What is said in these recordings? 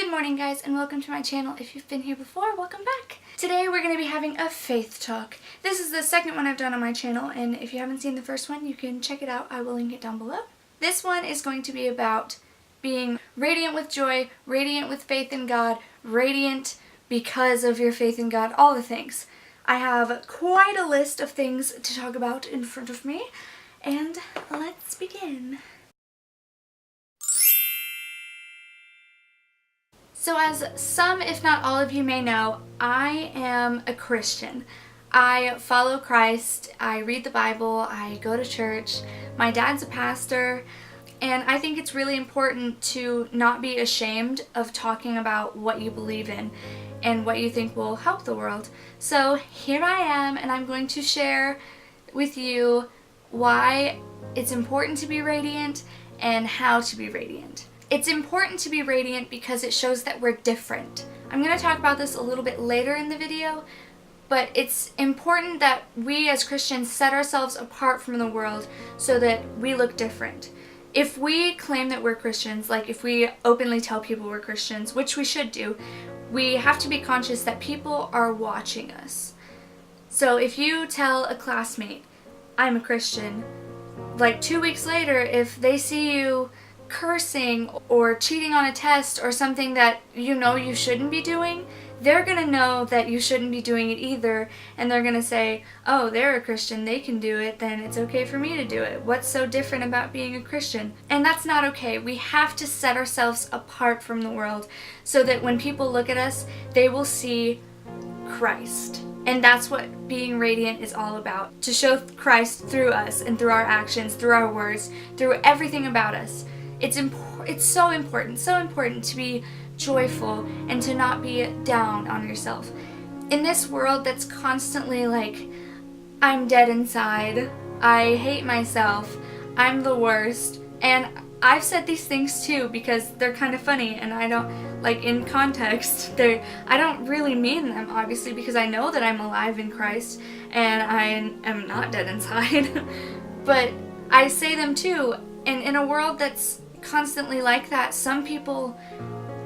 Good morning guys and welcome to my channel. If you've been here before, welcome back. Today we're going to be having a faith talk. This is the second one I've done on my channel, and if you haven't seen the first one you can check it out. I will link it down below. This one is going to be about being radiant with joy, radiant with faith in God, radiant because of your faith in God, all the things. I have quite a list of things to talk about in front of me, and let's begin. So as some, if not all of you may know, I am a Christian. I follow Christ, I read the Bible, I go to church, my dad's a pastor, and I think it's really important to not be ashamed of talking about what you believe in and what you think will help the world. So here I am, and I'm going to share with you why it's important to be radiant and how to be radiant. It's important to be radiant because it shows that we're different. I'm going to talk about this a little bit later in the video, but it's important that we as Christians set ourselves apart from the world so that we look different. If we claim that we're Christians, like if we openly tell people we're Christians, which we should do, we have to be conscious that people are watching us. So if you tell a classmate, I'm a Christian, like 2 weeks later, if they see you cursing or cheating on a test or something that you know you shouldn't be doing, they're gonna know that you shouldn't be doing it either, and they're gonna say, oh, they're a Christian, they can do it, then it's okay for me to do it. What's so different about being a Christian? And that's not okay. We have to set ourselves apart from the world so that when people look at us, they will see Christ. And that's what being radiant is all about, to show Christ through us and through our actions, through our words, through everything about us. It's so important to be joyful and to not be down on yourself. In this world that's constantly like, I'm dead inside, I hate myself, I'm the worst, and I've said these things too because they're kind of funny and I don't, like in context, I don't really mean them obviously because I know that I'm alive in Christ and I am not dead inside, but I say them too, and in a world that's constantly like that, some people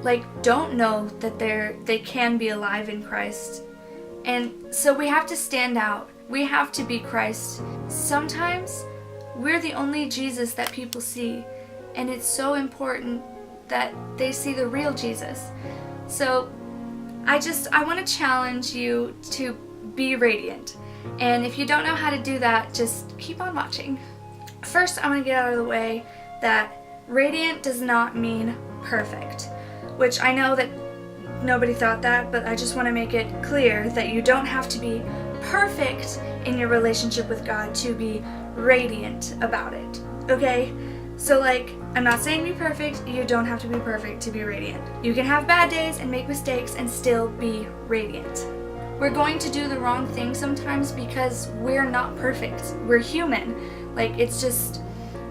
like don't know that they can be alive in Christ, and so we have to stand out. We have to be Christ. Sometimes we're the only Jesus that people see, and it's so important that they see the real Jesus. So I want to challenge you to be radiant, and if you don't know how to do that, just keep on watching. First, I want to get out of the way that radiant does not mean perfect, which I know that nobody thought that, but I just want to make it clear that you don't have to be perfect in your relationship with God to be radiant about it, okay? So like, I'm not saying be perfect, you don't have to be perfect to be radiant. You can have bad days and make mistakes and still be radiant. We're going to do the wrong thing sometimes because we're not perfect. We're human. Like, it's just,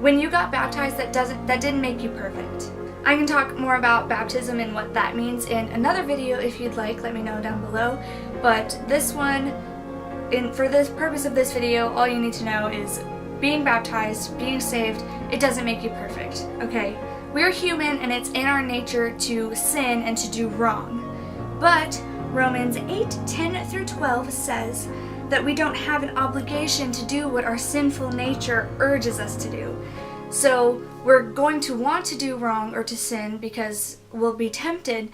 when you got baptized, that didn't make you perfect. I can talk more about baptism and what that means in another video if you'd like, let me know down below. But this one, for the purpose of this video, all you need to know is being baptized, being saved, it doesn't make you perfect, okay? We're human and it's in our nature to sin and to do wrong. But Romans 8:10-12 says that we don't have an obligation to do what our sinful nature urges us to do. So we're going to want to do wrong or to sin because we'll be tempted,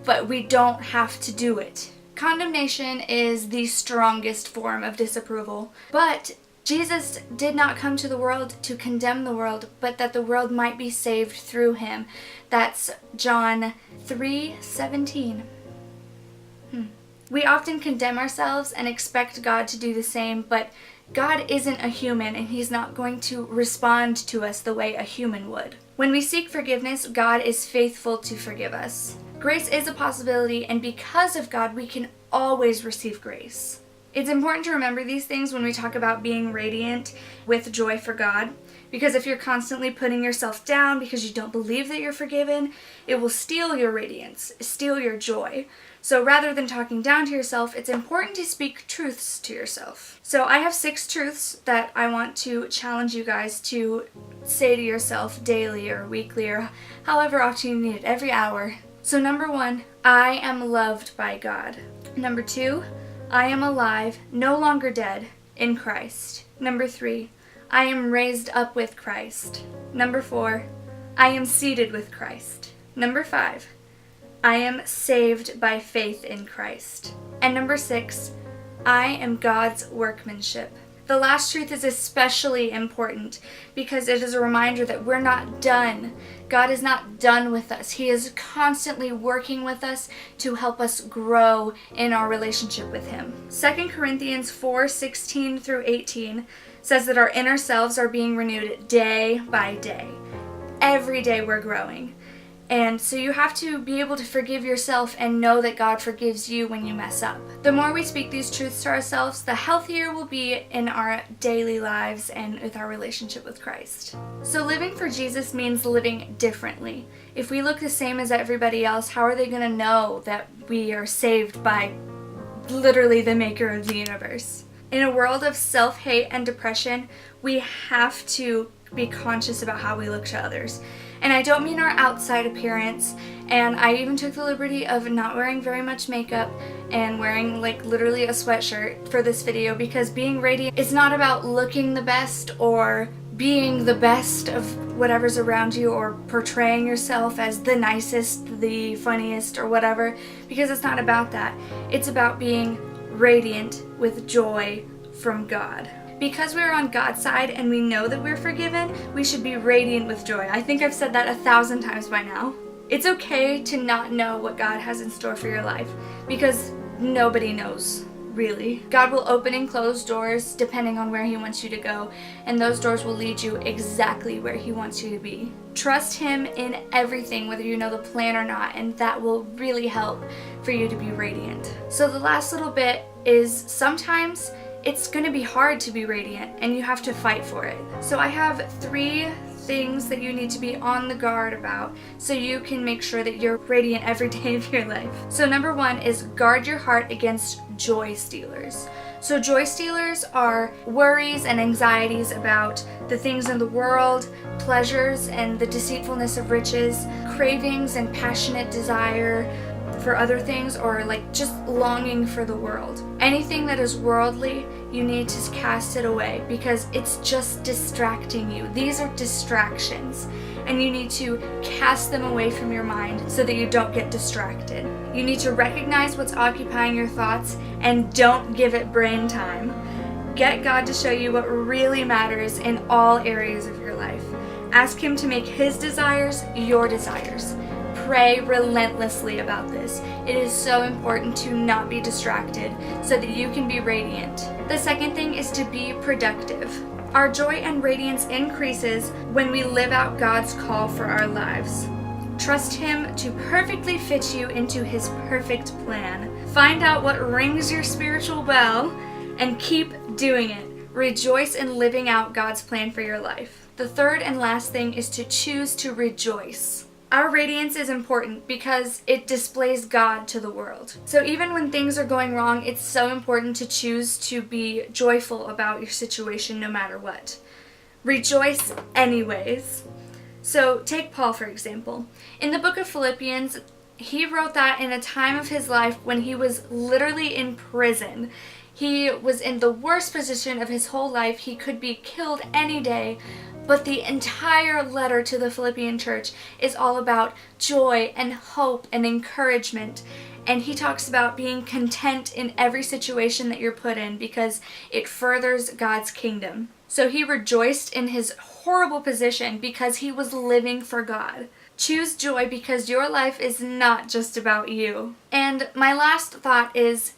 but we don't have to do it. Condemnation is the strongest form of disapproval, but Jesus did not come to the world to condemn the world, but that the world might be saved through him. That's John 3:17. We often condemn ourselves and expect God to do the same, but God isn't a human and he's not going to respond to us the way a human would. When we seek forgiveness, God is faithful to forgive us. Grace is a possibility, and because of God, we can always receive grace. It's important to remember these things when we talk about being radiant with joy for God, because if you're constantly putting yourself down because you don't believe that you're forgiven, it will steal your radiance, steal your joy. So rather than talking down to yourself, it's important to speak truths to yourself. So I have 6 truths that I want to challenge you guys to say to yourself daily or weekly or however often you need it, every hour. So number 1, I am loved by God. Number 2, I am alive, no longer dead, in Christ. Number 3, I am raised up with Christ. Number 4, I am seated with Christ. Number 5, I am saved by faith in Christ. And number 6, I am God's workmanship. The last truth is especially important because it is a reminder that we're not done. God is not done with us. He is constantly working with us to help us grow in our relationship with Him. 2 Corinthians 4:16 through 18 says that our inner selves are being renewed day by day. Every day we're growing. And so you have to be able to forgive yourself and know that God forgives you when you mess up. The more we speak these truths to ourselves, the healthier we'll be in our daily lives and with our relationship with Christ. So living for Jesus means living differently. If we look the same as everybody else, how are they going to know that we are saved by literally the maker of the universe? In a world of self-hate and depression, we have to be conscious about how we look to others. And I don't mean our outside appearance, and I even took the liberty of not wearing very much makeup and wearing like literally a sweatshirt for this video, because being radiant is not about looking the best or being the best of whatever's around you or portraying yourself as the nicest, the funniest, or whatever, because it's not about that. It's about being radiant with joy from God. Because we're on God's side and we know that we're forgiven, we should be radiant with joy. I think I've said that 1,000 times by now. It's okay to not know what God has in store for your life, because nobody knows, really. God will open and close doors depending on where He wants you to go, and those doors will lead you exactly where He wants you to be. Trust Him in everything, whether you know the plan or not, and that will really help for you to be radiant. So the last little bit is sometimes it's going to be hard to be radiant and you have to fight for it. So I have 3 things that you need to be on the guard about so you can make sure that you're radiant every day of your life. So number 1 is guard your heart against joy stealers. So joy stealers are worries and anxieties about the things in the world, pleasures and the deceitfulness of riches, cravings and passionate desire for other things, or like just longing for the world. Anything that is worldly, you need to cast it away because it's just distracting you. These are distractions, and you need to cast them away from your mind so that you don't get distracted. You need to recognize what's occupying your thoughts and don't give it brain time. Get God to show you what really matters in all areas of your life. Ask Him to make His desires your desires. Pray relentlessly about this. It is so important to not be distracted so that you can be radiant. The second thing is to be productive. Our joy and radiance increases when we live out God's call for our lives. Trust Him to perfectly fit you into His perfect plan. Find out what rings your spiritual bell and keep doing it. Rejoice in living out God's plan for your life. The third and last thing is to choose to rejoice. Our radiance is important because it displays God to the world. So even when things are going wrong, it's so important to choose to be joyful about your situation no matter what. Rejoice anyways. So take Paul, for example. In the book of Philippians, he wrote that in a time of his life when he was literally in prison. He was in the worst position of his whole life. He could be killed any day. But the entire letter to the Philippian church is all about joy and hope and encouragement. And he talks about being content in every situation that you're put in because it furthers God's kingdom. So he rejoiced in his horrible position because he was living for God. Choose joy because your life is not just about you. And my last thought is,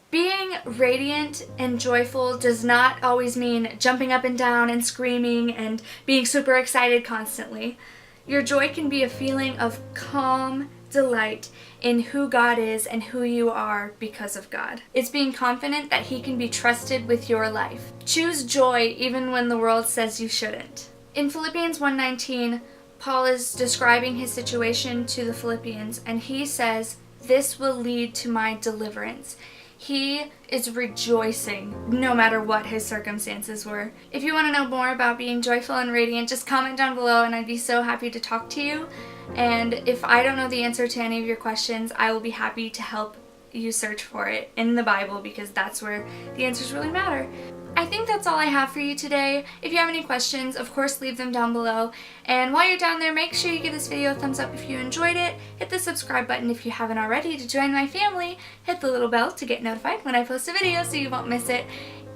being radiant and joyful does not always mean jumping up and down and screaming and being super excited constantly. Your joy can be a feeling of calm delight in who God is and who you are because of God. It's being confident that He can be trusted with your life. Choose joy even when the world says you shouldn't. In Philippians 1:19, Paul is describing his situation to the Philippians, and he says, "This will lead to my deliverance." He is rejoicing no matter what his circumstances were. If you want to know more about being joyful and radiant, just comment down below and I'd be so happy to talk to you. And if I don't know the answer to any of your questions, I will be happy to help you search for it in the Bible, because that's where the answers really matter. I think that's all I have for you today. If you have any questions, of course leave them down below. And while you're down there, make sure you give this video a thumbs up if you enjoyed it. Hit the subscribe button if you haven't already to join my family. Hit the little bell to get notified when I post a video so you won't miss it.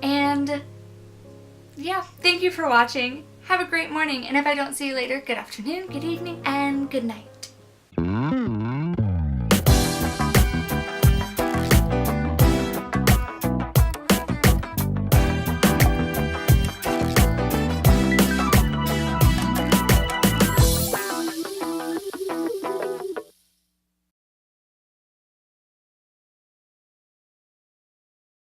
And yeah, thank you for watching. Have a great morning, and if I don't see you later, good afternoon, good evening, and good night.